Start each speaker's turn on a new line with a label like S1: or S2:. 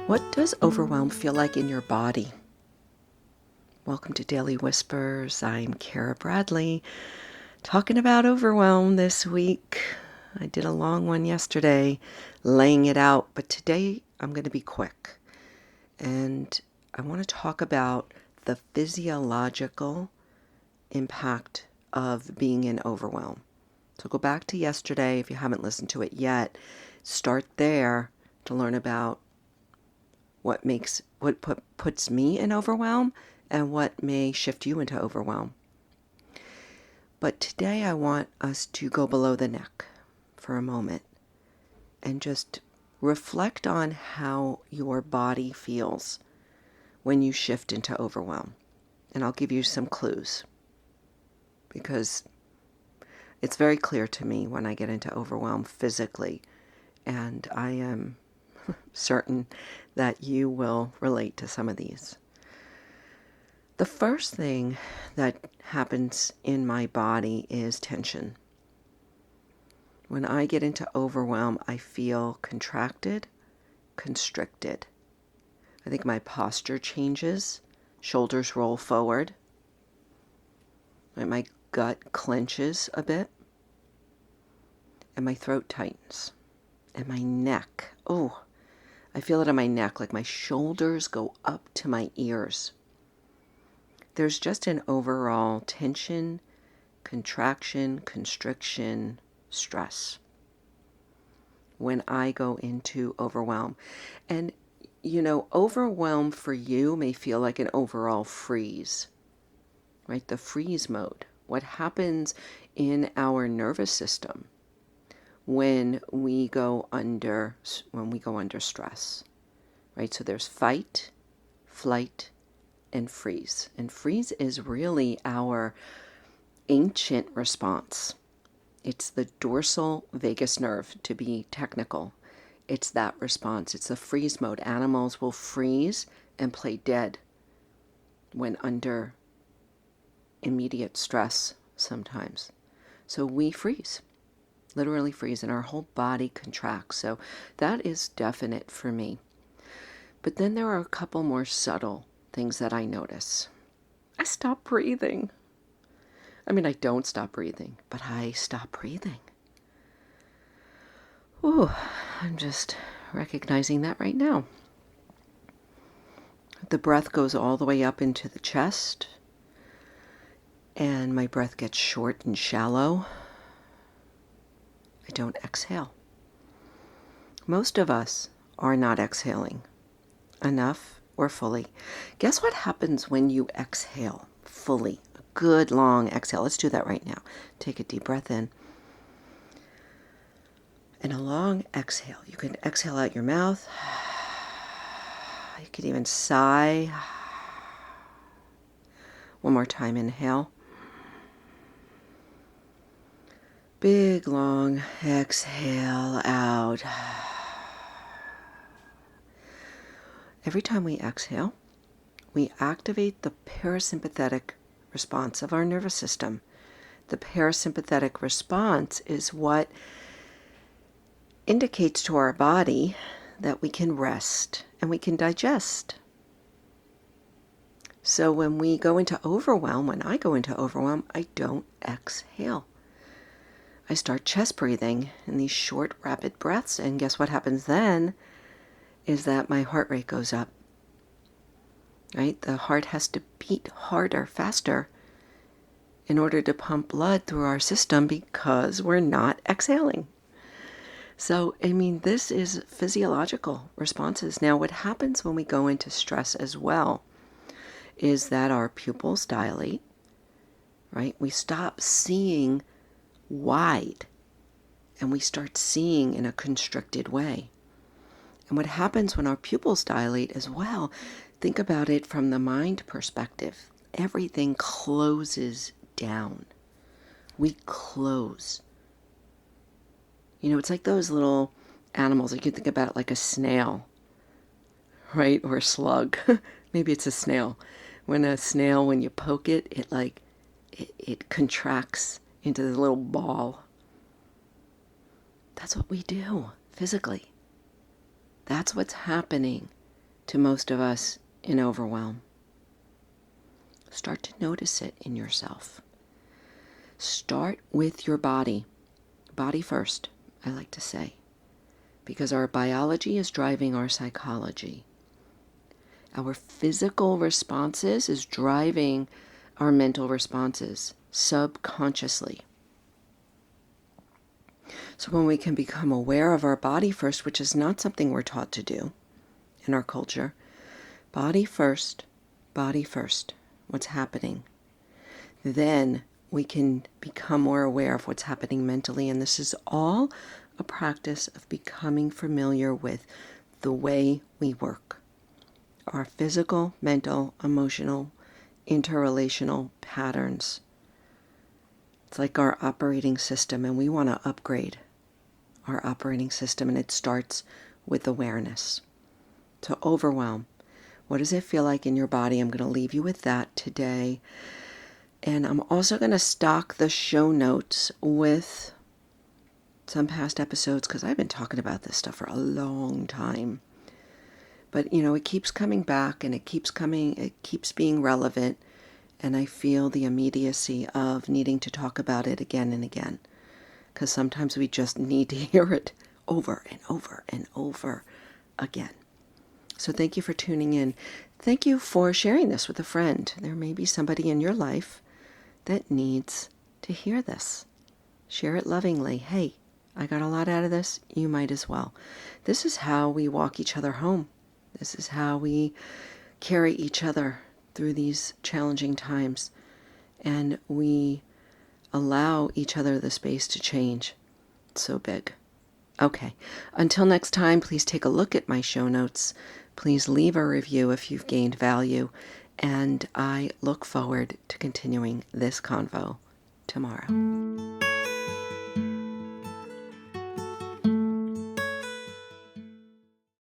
S1: What does overwhelm feel like in your body? Welcome to Daily Whispers. I'm Kara Bradley, talking about overwhelm this week. I did a long one yesterday, laying it out, but today I'm going to be quick. And I want to talk about the physiological impact of being in overwhelm. So go back to yesterday if you haven't listened to it yet. Start there to learn about what puts me in overwhelm and what may shift you into overwhelm. But today I want us to go below the neck for a moment and just reflect on how your body feels when you shift into overwhelm. And I'll give you some clues because it's very clear to me when I get into overwhelm physically, and I am certain that you will relate to some of these. The first thing that happens in my body is tension. When I get into overwhelm, I feel contracted, constricted. I think my posture changes, shoulders roll forward, my gut clenches a bit, and my throat tightens, and my neck, I feel it on my neck, like my shoulders go up to my ears. There's just an overall tension, contraction, constriction, stress when I go into overwhelm. And, overwhelm for you may feel like an overall freeze, right? The freeze mode. What happens in our nervous system when we go under stress, right? So there's fight, flight, and freeze. And freeze is really our ancient response. It's the dorsal vagus nerve, to be technical. It's that response. It's the freeze mode. Animals will freeze and play dead when under immediate stress sometimes. So we freeze, literally freeze, and our whole body contracts. So that is definite for me. But then there are a couple more subtle things that I notice. I stop breathing. I don't stop breathing, but I stop breathing. I'm just recognizing that right now. The breath goes all the way up into the chest, and my breath gets short and shallow. I don't exhale. Most of us are not exhaling enough or fully. Guess what happens when you exhale fully? A good long exhale. Let's do that right now. Take a deep breath in. And a long exhale. You can exhale out your mouth. You can even sigh. One more time, inhale. Big long exhale out. Every time we exhale, we activate the parasympathetic response of our nervous system. The parasympathetic response is what indicates to our body that we can rest and we can digest. So when we go into overwhelm, when I go into overwhelm, I don't exhale. I start chest breathing in these short, rapid breaths, and guess what happens then is that my heart rate goes up. Right? The heart has to beat harder, faster, in order to pump blood through our system because we're not exhaling. So, this is physiological responses. Now, what happens when we go into stress as well is that our pupils dilate, right? We stop seeing wide and we start seeing in a constricted way. And what happens when our pupils dilate as well, think about it from the mind perspective. Everything closes down. We close. It's like those little animals. You can think about it like a snail, right? Or a slug. Maybe it's a snail. When you poke it, it contracts into the little ball. That's what we do physically. That's what's happening to most of us in overwhelm. Start to notice it in yourself. Start with your body. Body first, I like to say, because our biology is driving our psychology. Our physical responses is driving our mental responses subconsciously. So when we can become aware of our body first, which is not something we're taught to do in our culture, body first, what's happening? Then we can become more aware of what's happening mentally. And this is all a practice of becoming familiar with the way we work. Our physical, mental, emotional, interrelational patterns. It's like our operating system, and we want to upgrade our operating system, and it starts with awareness. So overwhelm. What does it feel like in your body? I'm going to leave you with that today. And I'm also going to stock the show notes with some past episodes because I've been talking about this stuff for a long time. But, it keeps coming back and it keeps being relevant. And I feel the immediacy of needing to talk about it again and again. Because sometimes we just need to hear it over and over and over again. So thank you for tuning in. Thank you for sharing this with a friend. There may be somebody in your life that needs to hear this. Share it lovingly. Hey, I got a lot out of this. You might as well. This is how we walk each other home. This is how we carry each other through these challenging times. And we allow each other the space to change. It's so big. Okay. Until next time, please take a look at my show notes. Please leave a review if you've gained value. And I look forward to continuing this convo tomorrow.